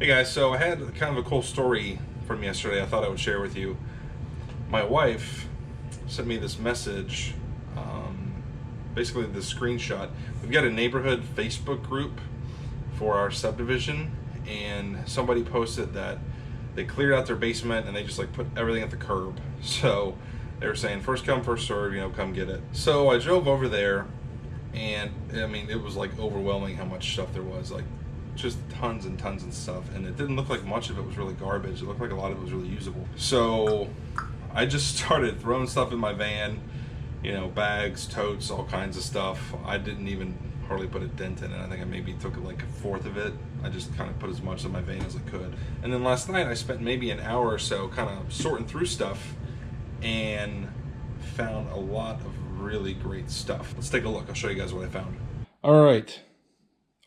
Hey guys, so I had kind of a cool story from yesterday I thought I would share with you. My wife sent me this message, basically this screenshot. We've got a neighborhood Facebook group for our subdivision, and somebody posted that they cleared out their basement and they just like put everything at the curb. So they were saying first come first serve, come get it. So I drove over there, and I mean it was like overwhelming how much stuff there was, like just tons and tons of stuff, and it didn't look like much of it was really garbage. It looked like a lot of it was really usable. So I just started throwing stuff in my van, bags, totes, all kinds of stuff. I didn't even hardly put a dent in it. I think I maybe took like a fourth of it. I just kind of put as much in my van as I could. And then last night I spent maybe an hour or so kind of sorting through stuff and found a lot of really great stuff. Let's take a look. I'll show you guys what I found. All right.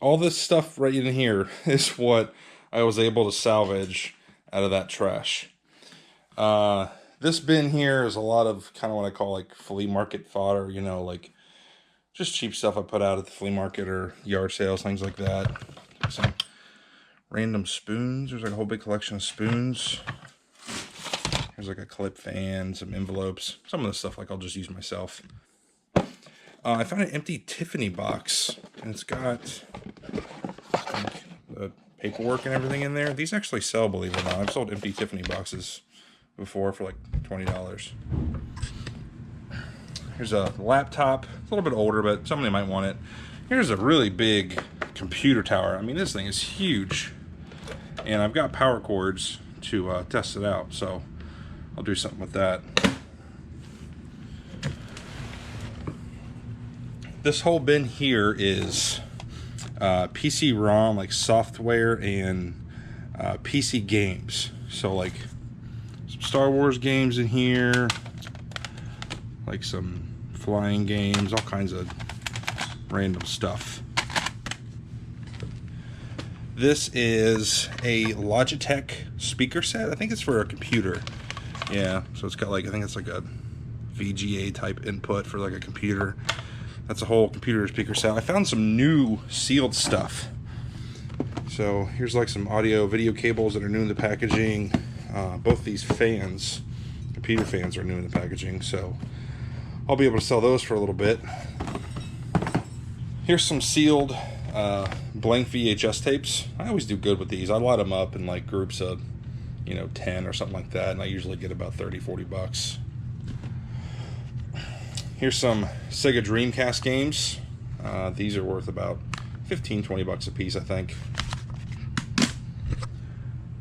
All this stuff right in here is what I was able to salvage out of that trash. This bin here is a lot of kind of what I call like flea market fodder, like just cheap stuff I put out at the flea market or yard sales, things like that. Some random spoons. There's like a whole big collection of spoons. There's like a clip fan, some envelopes. Some of the stuff like I'll just use myself. I found an empty Tiffany box, and it's got like the paperwork and everything in there. These actually sell, believe it or not. I've sold empty Tiffany boxes before for like $20. Here's a laptop. It's a little bit older, but somebody might want it. Here's a really big computer tower. I mean, this thing is huge, and I've got power cords to test it out, so I'll do something with that. This whole bin here is PC-ROM, like software, and PC games. So like some Star Wars games in here, like some flying games, all kinds of random stuff. This is a Logitech speaker set. I think it's for a computer. Yeah, so it's got like, I think it's like a VGA type input for like a computer. That's a whole computer speaker set. I found some new sealed stuff. So here's like some audio video cables that are new in the packaging. Both these fans, computer fans, are new in the packaging, so I'll be able to sell those for a little bit. Here's some sealed blank VHS tapes. I always do good with these. I lot them up in like groups of 10 or something like that, and I usually get about 30-40 bucks. Here's some Sega Dreamcast games. These are worth about 15-20 bucks a piece, I think.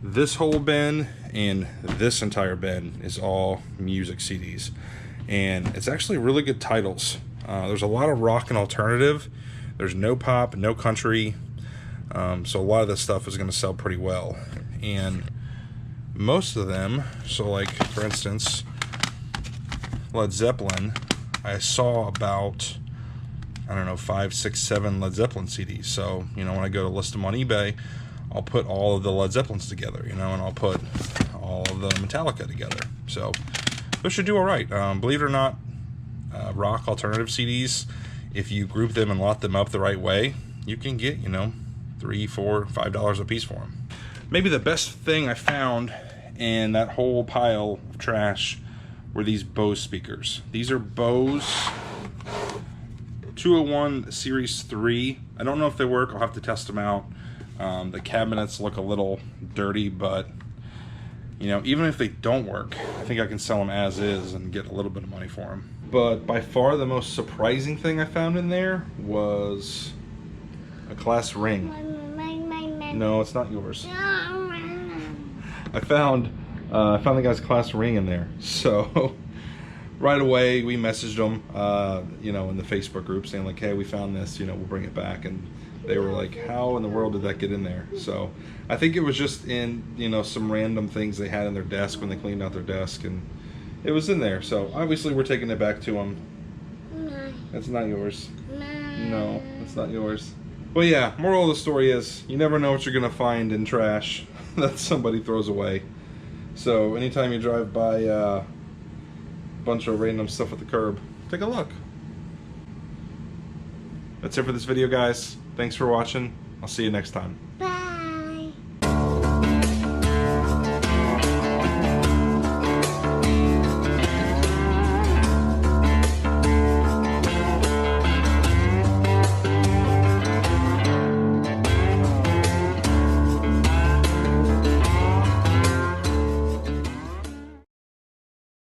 This whole bin and this entire bin is all music CDs, and it's actually really good titles. There's a lot of rock and alternative. There's no pop, no country, so a lot of this stuff is going to sell pretty well. And most of them, so like for instance Led Zeppelin, I saw about, I don't know, 5, 6, 7 Led Zeppelin CDs. So, when I go to list them on eBay, I'll put all of the Led Zeppelins together, and I'll put all of the Metallica together. So, those should do all right. Believe it or not, rock alternative CDs, if you group them and lot them up the right way, you can get, $3, $4, $5 a piece for them. Maybe the best thing I found in that whole pile of trash were these Bose speakers. These are Bose 201 Series 3. I don't know if they work. I'll have to test them out. The cabinets look a little dirty, but even if they don't work, I think I can sell them as is and get a little bit of money for them. But by far the most surprising thing I found in there was a class ring. No, it's not yours. I found the guy's class ring in there. So right away we messaged them, in the Facebook group saying like, hey, we found this, we'll bring it back. And they were like, how in the world did that get in there? So I think it was just in, some random things they had in their desk when they cleaned out their desk, and it was in there. So obviously we're taking it back to them. No. It's not yours. No, it's not yours. Well, yeah, moral of the story is you never know what you're gonna find in trash that somebody throws away. So anytime you drive by a bunch of random stuff at the curb, take a look. That's it for this video, guys. Thanks for watching. I'll see you next time. Bye.